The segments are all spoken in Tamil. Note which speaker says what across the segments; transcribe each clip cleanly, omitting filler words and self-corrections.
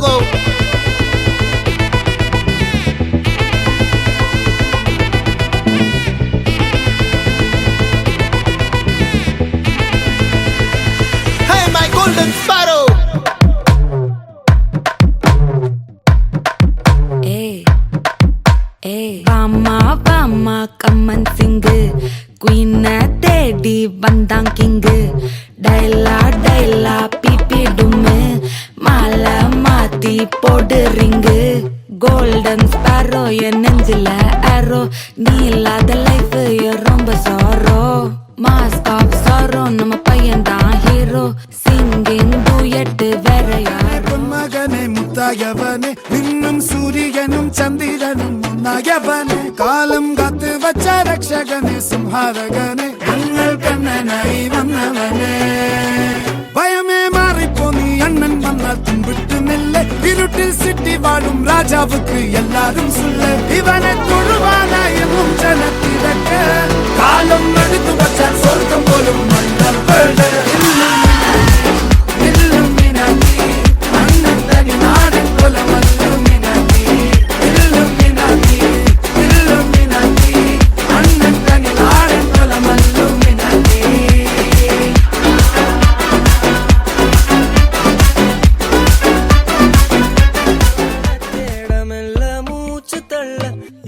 Speaker 1: go. Hey, my golden sparrow.
Speaker 2: வாமா வாமா கம்மன் சிங்கு குயின தேடி வந்தான் கிங்கு டைலா டைலா பிபி டும்மு மாலை மாத்தி போடு ரிங்கு கோல்டன் ஸ்பாரோ என் நெஞ்சில ஆரோ நீ இல்லாத லைஃப் ரொம்ப சாரோ மாஸ்க் ஆஃப் சாரோ நம்ம பையன் தான் ஹீரோ சிங்கிங் டூயட் வேற யாரோ
Speaker 3: மகனே முத்தாயவனே இன்னும் சூரியனும் சந்திரனும் ஒன்னாயவனே காலம் காத்து வச்ச ரக்ஷகனே சிம்ஹாரகனே எங்கள் கண்ணனாய் வந்தவனே பயமே மாறிப்போ நீ அண்ணன் வந்தால் தும்பிட்டு நில்ல இருட்டில் சிட்டி வாழும் ராஜாவுக்கு எல்லாரும் சொல்ல இவனை தொழுவானா என்னும் ஜனத்திறக்க காலம் எடுத்து வச்சால் சொர்க்கம் போலும் மன்னர்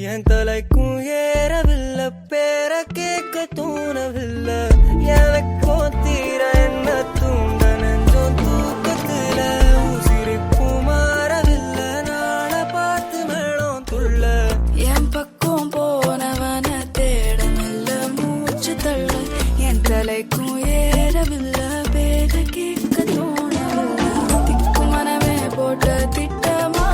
Speaker 4: என் தலைக்கும் ஏறவில்லை பேர கேட்க தூணவில்லை எனக்கோ தீர என்ன தூண்ட நெஞ்சோம் தூக்கத்துல உசிரிப்பும் மாறவில்லை நாளை பார்த்து மேளம் துள்ள
Speaker 2: என் பக்கம் போனவன தேடமில்ல மூச்சு தள்ள என் தலைக்கும் ஏறவில்லை பேர கேட்க தோணவில்லை திக்கு மனமே போட்ட திட்டமா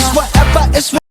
Speaker 1: It's whatever, it's